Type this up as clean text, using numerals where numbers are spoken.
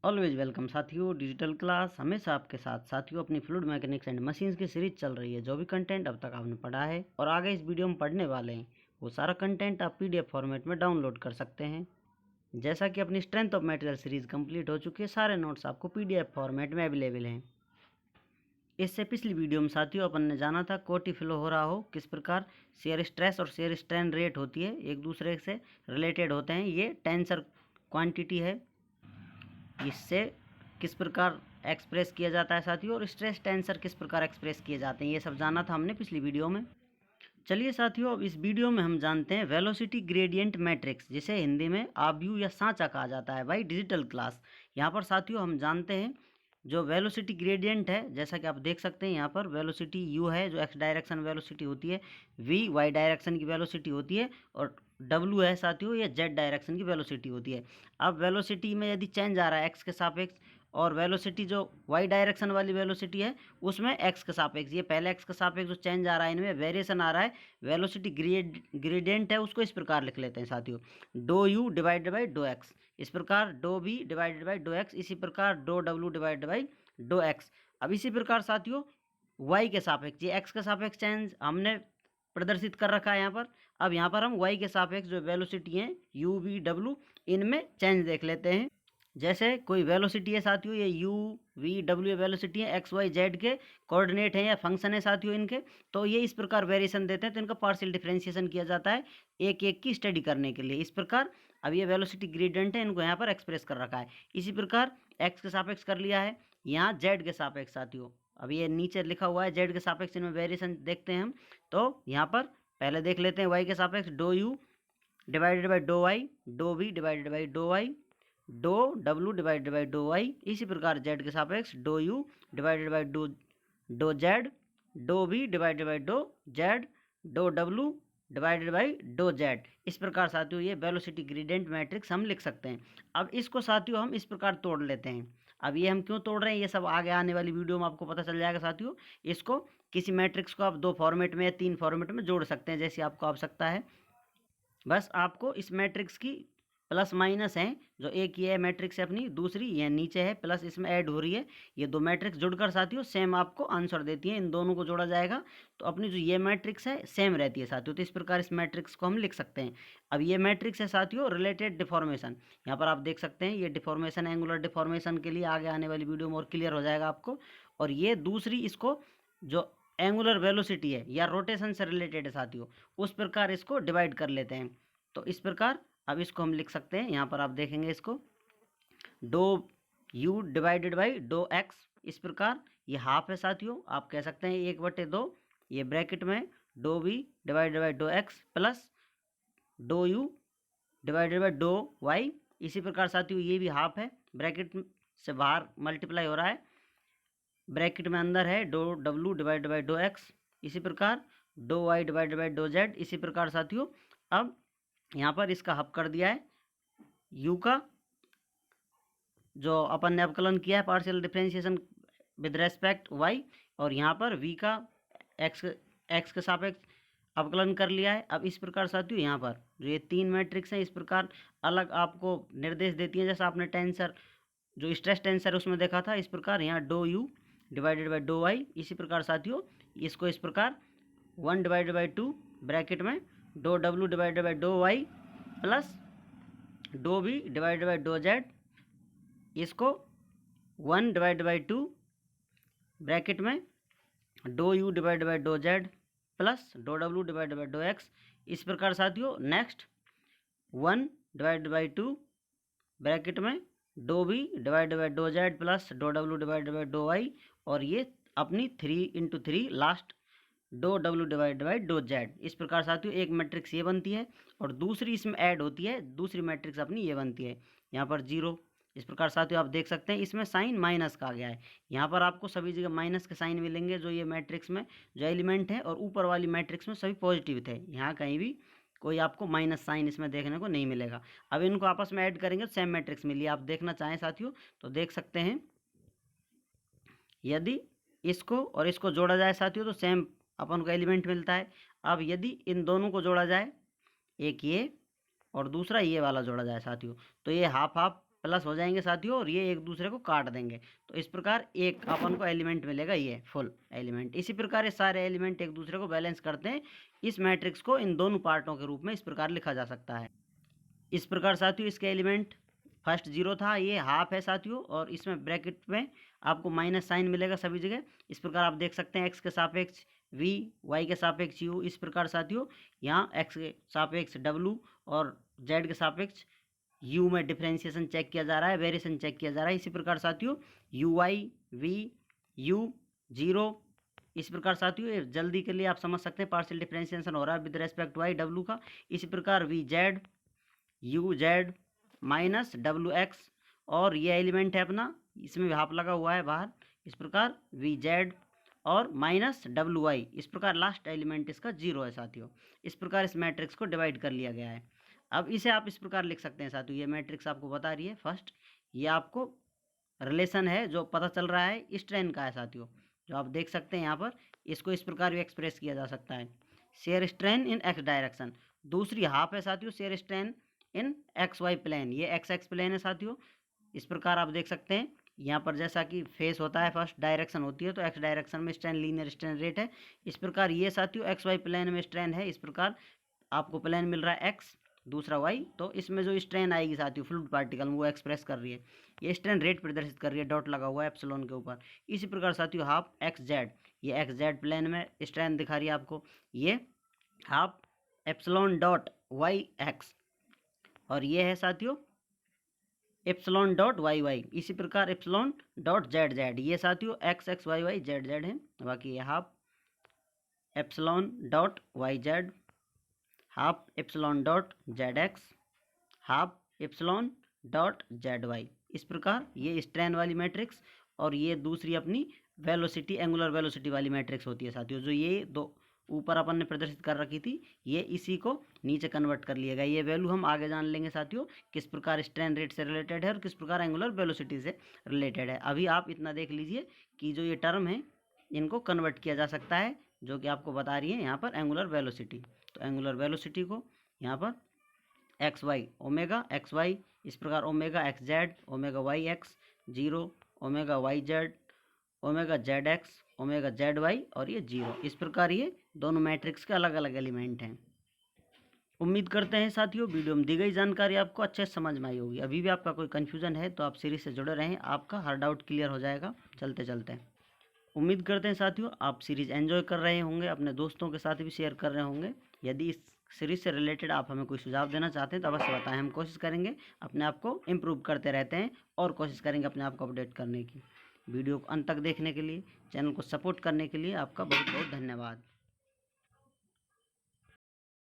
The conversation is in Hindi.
ऑलवेज वेलकम साथियों, डिजिटल क्लास हमेशा आपके साथ। साथियों, अपनी फ्लूइड मैकेनिक्स एंड मशीन्स की सीरीज चल रही है। जो भी कंटेंट अब तक आपने पढ़ा है और आगे इस वीडियो में पढ़ने वाले हैं, वो सारा कंटेंट आप पीडीएफ फॉर्मेट में डाउनलोड कर सकते हैं। जैसा कि अपनी strength of material series complete हो चुकी है, सारे नोट्स आपको पीडीएफ फॉर्मेट में अवेलेबल हैं। इससे पिछली वीडियो में साथियों अपन ने जाना था कोटी फ्लो हो रहा हो, किस प्रकार शेयर स्ट्रेस और शेयर स्ट्रेन रेट होती है, एक दूसरे से रिलेटेड होते हैं। ये टेंसर क्वांटिटी है, इससे किस प्रकार एक्सप्रेस किया जाता है साथियों, और स्ट्रेस टेंसर किस प्रकार एक्सप्रेस किए जाते हैं, ये सब जाना था हमने पिछली वीडियो में। चलिए साथियों, अब इस वीडियो में हम जानते हैं वेलोसिटी ग्रेडियंट मैट्रिक्स, जिसे हिंदी में आव्यूह या सांचा कहा जाता है बाई डिजिटल क्लास। यहाँ पर साथियों हम जानते हैं जो वेलोसिटी ग्रेडियंट है, जैसा कि आप देख सकते हैं यहाँ पर वेलोसिटी यू है जो एक्स डायरेक्शन वेलोसिटी होती है, वी वाई डायरेक्शन की वेलोसिटी होती है, और डब्ल्यू है साथियों ये जेड डायरेक्शन की वेलोसिटी होती है। अब वेलोसिटी में यदि चेंज आ रहा है एक्स के सापेक्ष, और वेलोसिटी जो वाई डायरेक्शन वाली वेलोसिटी है उसमें एक्स के सापेक्ष, ये पहले एक्स के सापेक्ष जो चेंज आ रहा है, इनमें वेरिएशन आ रहा है, वेलोसिटी ग्रेडियंट है, उसको इस प्रकार लिख लेते हैं साथियों, do u divided by do x, इस प्रकार do v divided by do x, इसी प्रकार डो डब्ल्यू डिवाइडेड बाई डो एक्स। अब इसी प्रकार साथियों वाई के सापेक्ष, ये एक्स के सापेक्ष चेंज हमने प्रदर्शित कर रखा है यहाँ पर। अब यहाँ पर हम वाई के सापेक्ष जो वेलोसिटी है यू वी डब्ल्यू, इनमें चेंज देख लेते हैं। जैसे कोई वेलोसिटी है साथियों, ये यू वी डब्ल्यू वेलोसिटी है, एक्स वाई जेड के कोऑर्डिनेट हैं या फंक्शन है साथियों इनके, तो ये इस प्रकार वेरिएशन देते हैं, तो इनका पार्शियल डिफरेंशिएशन किया जाता है एक एक की स्टडी करने के लिए, इस प्रकार। अब ये वेलोसिटी ग्रेडियंट है, इनको यहाँ पर एक्सप्रेस कर रखा है। इसी प्रकार एक्स के सापेक्ष कर लिया है, यहाँ जेड के सापेक्ष साथियों, अब ये नीचे लिखा हुआ है जेड के सापेक्ष, इनमें वेरिएशन देखते हैं हम। तो यहाँ पर पहले देख लेते हैं वाई के सापेक्ष, do u divided by do y, do v divided by do y, do डब्ल्यू डिवाइडेड बाई डो वाई, इसी प्रकार जेड के सापेक्ष do u divided by do z, do v divided by do z, do डब्ल्यू डिवाइडेड बाई डो जेड। इस प्रकार साथियों ये वेलोसिटी ग्रेडियंट मैट्रिक्स हम लिख सकते हैं। अब इसको साथियों हम इस प्रकार तोड़ लेते हैं। अब ये हम क्यों तोड़ रहे हैं, ये सब आगे आने वाली वीडियो में आपको पता चल जाएगा साथियों। इसको किसी मैट्रिक्स को आप दो फॉर्मेट में या तीन फॉर्मेट में जोड़ सकते हैं, जैसी आपको आवश्यकता है। बस आपको इस मैट्रिक्स की प्लस माइनस है, जो एक ये मैट्रिक्स है अपनी, दूसरी ये नीचे है प्लस इसमें ऐड हो रही है, ये दो मैट्रिक्स जुड़कर साथियों सेम आपको आंसर देती है। इन दोनों को जोड़ा जाएगा तो अपनी जो ये मैट्रिक्स है सेम रहती है साथियों। तो इस प्रकार इस मैट्रिक्स को हम लिख सकते हैं। अब ये मैट्रिक्स है साथियों रिलेटेड डिफॉर्मेशन, यहाँ पर आप देख सकते हैं ये डिफॉर्मेशन, एंगुलर डिफॉर्मेशन के लिए आगे आने वाली वीडियो में और क्लियर हो जाएगा आपको। और ये दूसरी इसको जो एंगुलर वेलोसिटी है या रोटेशन से रिलेटेड है साथियों, उस प्रकार इसको डिवाइड कर लेते हैं। तो इस प्रकार अब इसको हम लिख सकते हैं, यहाँ पर आप देखेंगे इसको do u divided by do x, इस प्रकार ये हाफ है साथियों, आप कह सकते हैं 1/2, ये ब्रैकेट में do v divided by do x plus do u divided by do y, इसी प्रकार साथियों ये भी हाफ है, ब्रैकेट से बाहर मल्टीप्लाई हो रहा है, ब्रैकेट में अंदर है डो डब्ल्यू डिवाइडेड बाई डो एक्स, इसी प्रकार do y divided by do z. इसी प्रकार साथियों अब यहाँ पर इसका हब कर दिया है u का, जो अपन ने अवकलन किया है partial differentiation with respect y, और यहाँ पर v का x के सापेक्ष अवकलन कर लिया है। अब इस प्रकार साथियों यहाँ पर जो ये तीन मैट्रिक्स हैं इस प्रकार अलग आपको निर्देश देती हैं, जैसा आपने टेंसर जो स्ट्रेस टेंसर उसमें देखा था, इस प्रकार यहाँ do u divided by do y. इसी प्रकार साथियों इसको इस प्रकार 1 डिवाइडेड बाई 2 ब्रैकेट में डो डब्ल्यू divided by do y plus do v divided by do z, इसको 1 डिवाइडेड बाई 2 ब्रैकेट में do u divided by do z plus do डब्ल्यू डिवाइडेड बाई डो एक्स। इस प्रकार साथियों नेक्स्ट 1 डिवाइडेड बाई 2 ब्रैकेट में do v divided by do z plus do डब्ल्यू डिवाइडेड बाई डो वाई, और ये अपनी 3 लास्ट डो डब्ल्यू डिवाइड बाई डो जेड। इस प्रकार साथियों एक मैट्रिक्स ये बनती है और दूसरी इसमें ऐड होती है, दूसरी मैट्रिक्स अपनी ये बनती है, यहाँ पर 0। इस प्रकार साथियों आप देख सकते हैं इसमें साइन माइनस का आ गया है, यहाँ पर आपको सभी जगह माइनस के साइन मिलेंगे जो ये मैट्रिक्स में जो एलिमेंट है, और ऊपर वाली मैट्रिक्स में सभी पॉजिटिव थे, यहाँ कहीं भी कोई आपको माइनस साइन इसमें देखने को नहीं मिलेगा। अब इनको आपस में ऐड करेंगे तो सेम मैट्रिक्स मिली, आप देखना चाहें साथियों तो देख सकते हैं। यदि इसको और इसको जोड़ा जाए साथियों तो सेम अपन को एलिमेंट मिलता है। अब यदि इन दोनों को जोड़ा जाए, एक ये और दूसरा ये वाला जोड़ा जाए साथियों, तो ये हाफ हाफ प्लस हो जाएंगे साथियों और ये एक दूसरे को काट देंगे। तो इस प्रकार एक अपन को एलिमेंट मिलेगा, ये फुल एलिमेंट। इसी प्रकार ये सारे एलिमेंट एक दूसरे को बैलेंस करते हैं। इस मैट्रिक्स को इन दोनों पार्टों के रूप में इस प्रकार लिखा जा सकता है। इस प्रकार साथियों इसके एलिमेंट फर्स्ट 0 था, ये हाफ है साथियों, और इसमें ब्रैकेट में आपको माइनस साइन मिलेगा सभी जगह। इस प्रकार आप देख सकते हैं एक्स के सापेक्ष v, y के सापेक्ष u। इस प्रकार साथियों यहाँ x के सापेक्ष w और z के सापेक्ष u में डिफ्रेंशिएशन चेक किया जा रहा है, वेरिएशन चेक किया जा रहा है। इसी प्रकार साथियों uy v u 0। इस प्रकार साथियों ये जल्दी के लिए आप समझ सकते हैं पार्शियल डिफ्रेंशिएशन हो रहा है with respect to y w का। इसी प्रकार v z u z minus डब्ल्यू एक्स, और ये एलिमेंट है अपना, इसमें हाफ लगा हुआ है बाहर। इस प्रकार वी जेड और माइनस डब्ल्यू वाई। इस प्रकार लास्ट एलिमेंट इसका 0 है साथियों। इस प्रकार इस मैट्रिक्स को डिवाइड कर लिया गया है। अब इसे आप इस प्रकार लिख सकते हैं साथियों, ये मैट्रिक्स आपको बता रही है फर्स्ट, ये आपको रिलेशन है जो पता चल रहा है स्ट्रेन का है साथियों, जो आप देख सकते हैं यहाँ पर। इसको इस प्रकार भी एक्सप्रेस किया जा सकता है, shear strain in x direction. दूसरी हाफ है साथियों shear strain in x y plane, ये एक्स एक्स प्लेन है साथियों। इस प्रकार आप देख सकते हैं यहाँ पर जैसा कि फेस होता है, फर्स्ट डायरेक्शन होती है, तो एक्स डायरेक्शन में स्ट्रेन लीनियर स्ट्रेन रेट है। इस प्रकार ये साथियों एक्स वाई प्लेन में स्ट्रेन है। इस प्रकार आपको प्लेन मिल रहा है एक्स, दूसरा वाई, तो इसमें जो स्ट्रेन आएगी साथियों फ्लूइड पार्टिकल में वो एक्सप्रेस कर रही है, ये स्ट्रेन रेट प्रदर्शित कर रही है, डॉट लगा हुआ है एप्सिलॉन के ऊपर। इसी प्रकार साथियों हाफ एक्स जेड, ये एक्स जेड प्लेन में स्ट्रेन दिखा रही है आपको, ये half epsilon dot y x, और ये है साथियों एप्सिलॉन डॉट वाई वाई। इसी प्रकार एप्सिलॉन डॉट जेड जेड, ये साथियों x x y y z z है। बाकी ये half epsilon dot y z, half epsilon dot z x, half epsilon dot z y. इस प्रकार ये स्ट्रेन वाली मैट्रिक्स, और ये दूसरी अपनी वेलोसिटी एंगुलर वेलोसिटी वाली मैट्रिक्स होती है साथियों, जो ये दो ऊपर अपन ने प्रदर्शित कर रखी थी, ये इसी को नीचे कन्वर्ट कर लिएगा। ये वैल्यू हम आगे जान लेंगे साथियों किस प्रकार स्ट्रेन रेट से रिलेटेड है और किस प्रकार एंगुलर वेलोसिटी से रिलेटेड है। अभी आप इतना देख लीजिए कि जो ये टर्म है इनको कन्वर्ट किया जा सकता है, जो कि आपको बता रही है यहाँ पर एंगुलर वेलोसिटी। तो एंगुलर वेलोसिटी को यहाँ पर x y omega x y, इस प्रकार omega x z omega y x 0, omega y z omega z x omega z y, और ये 0। इस प्रकार ये दोनों मैट्रिक्स के अलग अलग एलिमेंट हैं। उम्मीद करते हैं साथियों वीडियो में दी गई जानकारी आपको अच्छे से समझ में आई होगी। अभी भी आपका कोई कन्फ्यूजन है तो आप सीरीज से जुड़े रहें, आपका हर डाउट क्लियर हो जाएगा चलते चलते। उम्मीद करते हैं साथियों आप सीरीज़ एंजॉय कर रहे होंगे, अपने दोस्तों के साथ भी शेयर कर रहे होंगे। यदि इस सीरीज़ से रिलेटेड आप हमें कोई सुझाव देना चाहते हैं तो अवश्य बताएं, हम कोशिश करेंगे, अपने आप को इम्प्रूव करते रहते हैं और कोशिश करेंगे अपने आप को अपडेट करने की। वीडियो को अंत तक देखने के लिए, चैनल को सपोर्ट करने के लिए आपका बहुत बहुत धन्यवाद।